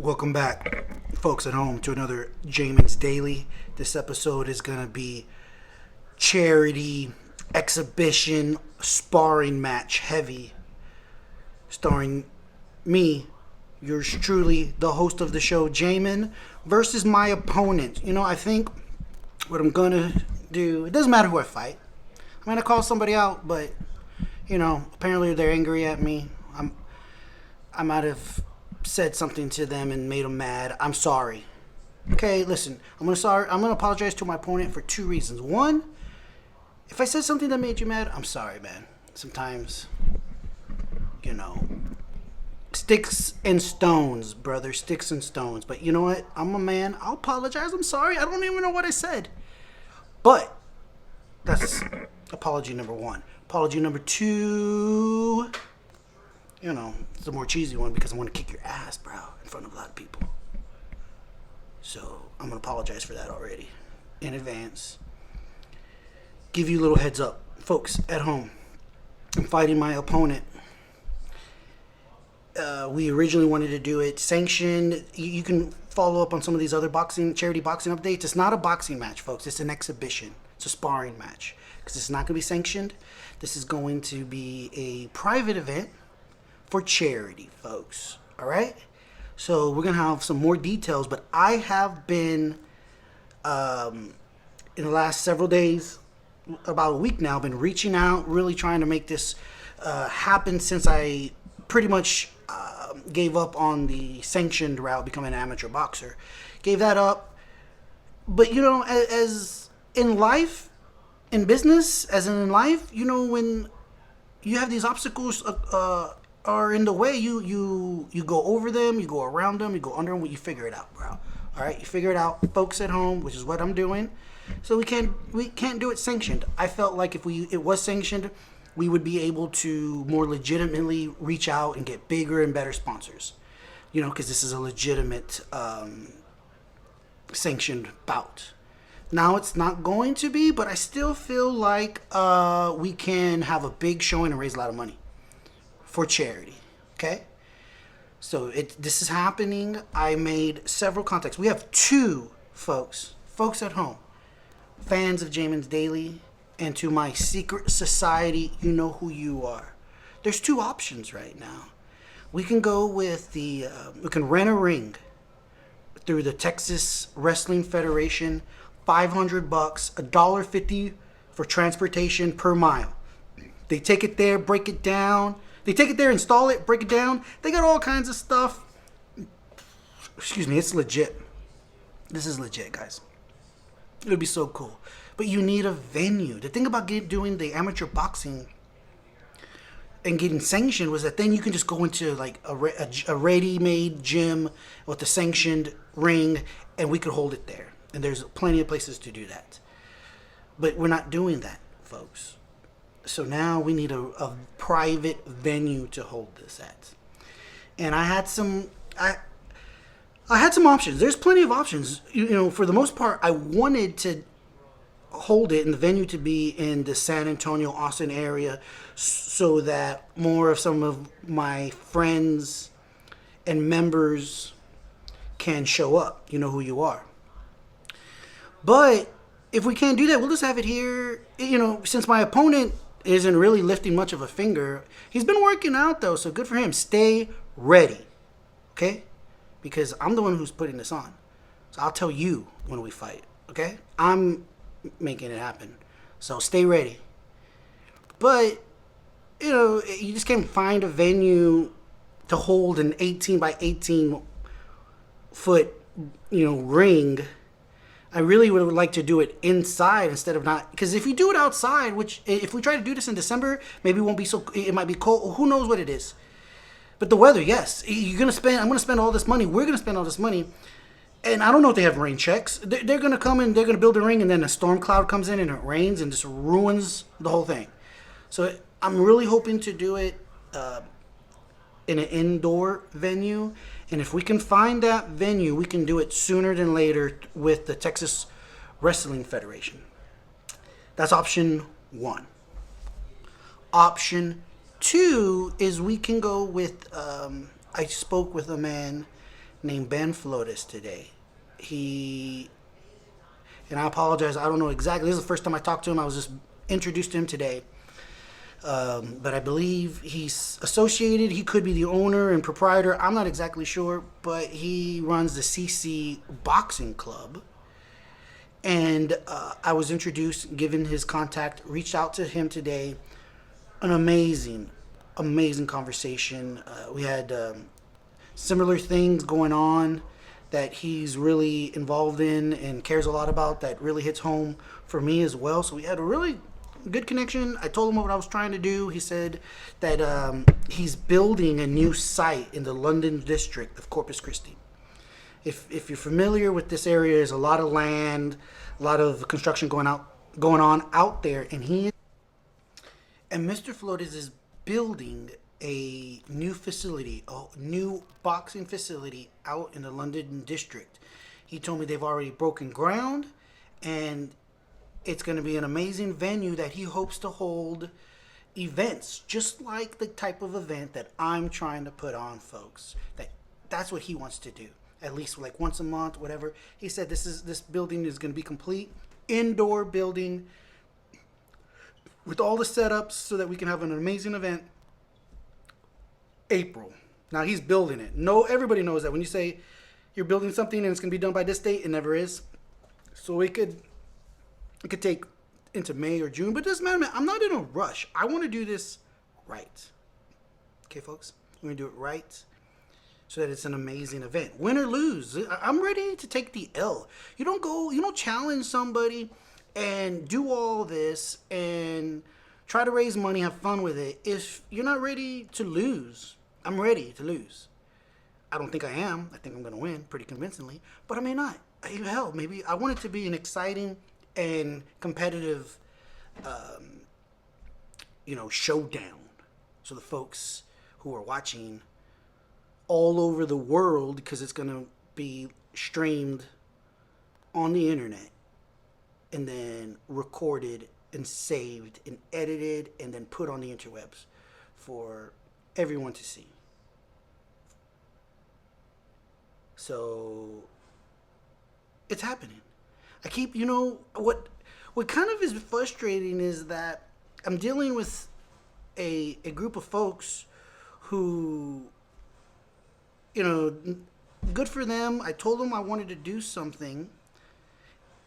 Welcome back, folks at home, to another Jamin's Daily. This episode is going to be charity exhibition sparring match heavy, starring me, yours truly, the host of the show, Jamin, versus my opponent. I think what I'm going to do, it doesn't matter who I fight. I'm going to call somebody out, but, apparently they're angry at me. I might have said something to them and made them mad. I'm sorry. Okay, listen. I'm gonna apologize to my opponent for two reasons. One, if I said something that made you mad, I'm sorry, man. Sometimes, sticks and stones, brother. Sticks and stones. But you know what? I'm a man. I'll apologize. I'm sorry. I don't even know what I said. But that's apology number one. Apology number two, it's a more cheesy one because I want to kick your ass, bro, in front of a lot of people. So I'm going to apologize for that already in advance. Give you a little heads up. Folks at home, I'm fighting my opponent. We originally wanted to do it sanctioned. You can follow up on some of these other charity boxing updates. It's not a boxing match, folks. It's an exhibition. It's a sparring match because it's not going to be sanctioned. This is going to be a private event for charity, folks. All right? So we're going to have some more details, but I have been, in the last several days, about a week now, been reaching out, really trying to make this happen since I pretty much gave up on the sanctioned route, becoming an amateur boxer. Gave that up. But, as in life, in business, as in life, when you have these obstacles are in the way, you go over them, you go around them, you go under them, you figure it out, bro. All right, you figure it out, folks at home, which is what I'm doing. So we can't do it sanctioned. I felt like if it was sanctioned, we would be able to more legitimately reach out and get bigger and better sponsors. Because this is a legitimate sanctioned bout. Now it's not going to be, but I still feel like we can have a big showing and raise a lot of money for charity. Okay? So this is happening. I made several contacts. We have two folks at home, fans of Jamin's Daily, and to my secret society, you know who you are. There's two options right now. We can go with we can rent a ring through the Texas Wrestling Federation, $500, $1.50 for transportation per mile. They take it there, break it down. They take it there, install it, break it down. They got all kinds of stuff. Excuse me, it's legit. This is legit, guys. It would be so cool. But you need a venue. The thing about doing the amateur boxing and getting sanctioned was that then you can just go into like a ready-made gym with a sanctioned ring, and we could hold it there. And there's plenty of places to do that. But we're not doing that, folks. So now we need a private venue to hold this at. And I had some options. There's plenty of options. For the most part, I wanted to hold it in the venue to be in the San Antonio, Austin area so that more of some of my friends and members can show up. You know who you are. But if we can't do that, we'll just have it here. Since my opponent isn't really lifting much of a finger, he's been working out though, so good for him. Stay ready, okay? Because I'm the one who's putting this on. So I'll tell you when we fight, okay? I'm making it happen. So stay ready. But, you just can't find a venue to hold an 18 by 18 foot, ring. I really would like to do it inside instead of not, because if you do it outside, which if we try to do this in December, maybe it won't be so, it might be cold. Who knows what it is? But the weather, yes, I'm going to spend all this money. We're going to spend all this money. And I don't know if they have rain checks. They're going to come in, they're going to build a ring, and then a storm cloud comes in and it rains and just ruins the whole thing. So I'm really hoping to do it in an indoor venue. And if we can find that venue, we can do it sooner than later with the Texas Wrestling Federation. That's option one. Option two is we can go with, I spoke with a man named Ben Flotis today. He, and I apologize, I don't know exactly. This is the first time I talked to him. I was just introduced to him today. But I believe he's associated. He could be the owner and proprietor. I'm not exactly sure, but he runs the CC Boxing Club. And I was introduced, given his contact, reached out to him today. An amazing conversation. We had similar things going on that he's really involved in and cares a lot about that really hits home for me as well. So we had a really good connection. I told him what I was trying to do. He said that he's building a new site in the London district of Corpus Christi. If you're familiar with this area, there's a lot of land, a lot of construction going on out there, and Mr. Flores is building a new facility, a new boxing facility out in the London district. He told me they've already broken ground, and it's going to be an amazing venue that he hopes to hold events, just like the type of event that I'm trying to put on, folks. That's what he wants to do, at least like once a month, whatever. He said this building is going to be complete, indoor building with all the setups so that we can have an amazing event. April. Now he's building it. No, everybody knows that when you say you're building something and it's going to be done by this date, it never is. So it could take into May or June, but it doesn't matter, man. I'm not in a rush. I want to do this right. Okay, folks? We're going to do it right so that it's an amazing event. Win or lose, I'm ready to take the L. You don't challenge somebody and do all this and try to raise money, have fun with it. If you're not ready to lose, I'm ready to lose. I don't think I am. I think I'm going to win pretty convincingly, but I may not. Hell, maybe I want it to be an exciting and competitive, showdown. So the folks who are watching all over the world, because it's going to be streamed on the internet and then recorded and saved and edited and then put on the interwebs for everyone to see. So it's happening. I keep, what kind of is frustrating is that I'm dealing with a group of folks who, good for them. I told them I wanted to do something.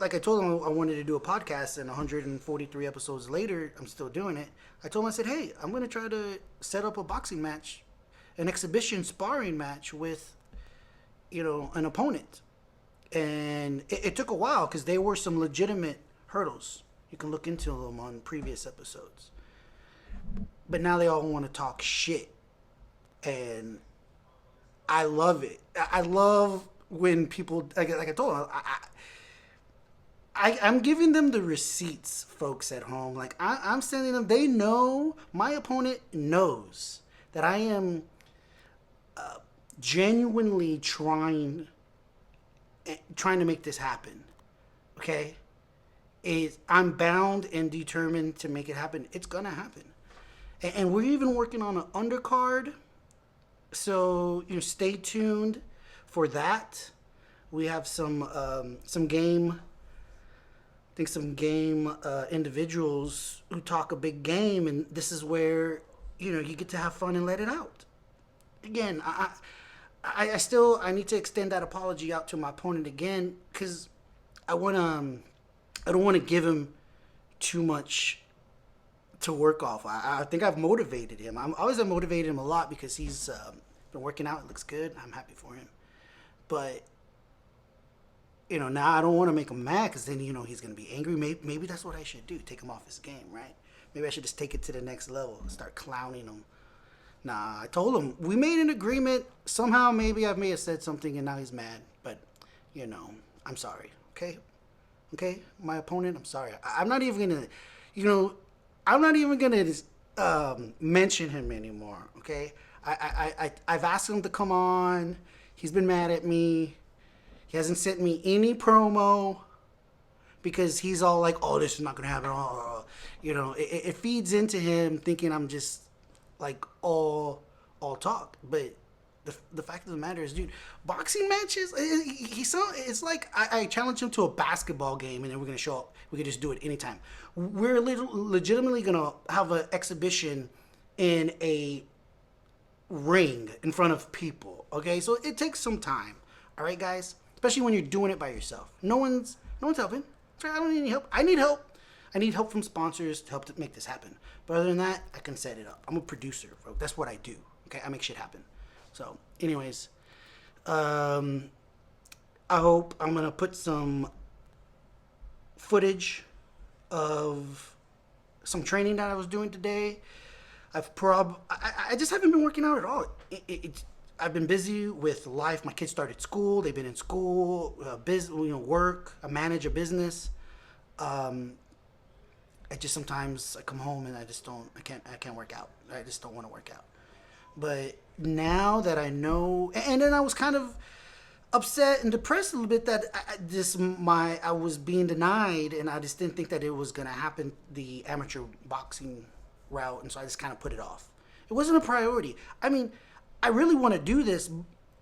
Like I told them I wanted to do a podcast, and 143 episodes later, I'm still doing it. I told them, I said, hey, I'm going to try to set up a boxing match, an exhibition sparring match with, an opponent. And it took a while because there were some legitimate hurdles. You can look into them on previous episodes. But now they all want to talk shit. And I love it. I love when people, like I told them, I'm giving them the receipts, folks at home. Like, I'm sending them, they know, my opponent knows that I am genuinely trying to make this happen. Okay? I'm bound and determined to make it happen. It's going to happen. And we're even working on an undercard. So, stay tuned for that. We have some game individuals who talk a big game, and this is where you get to have fun and let it out. Again, I need to extend that apology out to my opponent again, because I don't want to give him too much to work off. I think I've motivated him. I always have motivated him a lot because he's been working out. It looks good. I'm happy for him, but now I don't want to make him mad, because then, he's going to be angry. Maybe that's what I should do. Take him off his game, right? Maybe I should just take it to the next level and start clowning him. Nah, I told him. We made an agreement. Somehow, maybe I may have said something and now he's mad. But, I'm sorry, okay? Okay? My opponent, I'm sorry. I'm not even going to, mention him anymore, okay? I've asked him to come on. He's been mad at me. He hasn't sent me any promo because he's all like, oh, this is not going to happen. It feeds into him thinking I'm just like all talk. But The fact of the matter is, dude, boxing matches. It's like I challenge him to a basketball game, and then we're gonna show up. We can just do it anytime. We're legitimately gonna have an exhibition in a ring in front of people. Okay, so it takes some time. All right, guys, especially when you're doing it by yourself. No one's helping. I don't need any help. I need help. I need help from sponsors to help to make this happen. But other than that, I can set it up. I'm a producer, bro. That's what I do. Okay, I make shit happen. So, anyways, I hope I'm gonna put some footage of some training that I was doing today. I just haven't been working out at all. I've been busy with life. My kids started school. They've been in school, work. I manage a business. I just sometimes I come home and I can't work out. I just don't want to work out. But now that I know, and then I was kind of upset and depressed a little bit that I was being denied, and I just didn't think that it was gonna happen, the amateur boxing route, and so I just kind of put it off. It wasn't a priority. I mean, I really want to do this,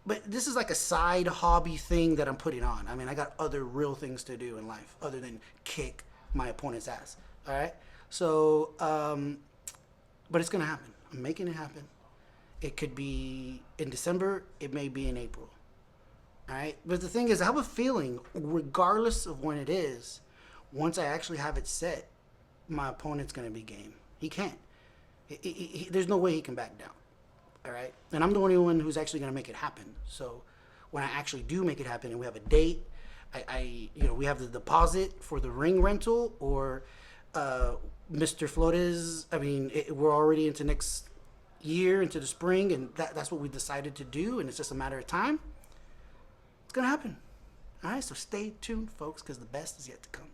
but this is like a side hobby thing that I'm putting on. I mean, I got other real things to do in life other than kick my opponent's ass. All right, so but it's gonna happen. I'm making it happen. It could be in December. It may be in April. All right, but the thing is, I have a feeling, regardless of when it is, once I actually have it set, my opponent's gonna be game. He can't. There's no way he can back down. All right, and I'm the only one who's actually gonna make it happen. So when I actually do make it happen, and we have a date, we have the deposit for the ring rental, or Mr. Flores. I mean, we're already into next year, into the spring, and that's what we decided to do, and it's just a matter of time. It's gonna happen. All right, so stay tuned, folks, because the best is yet to come.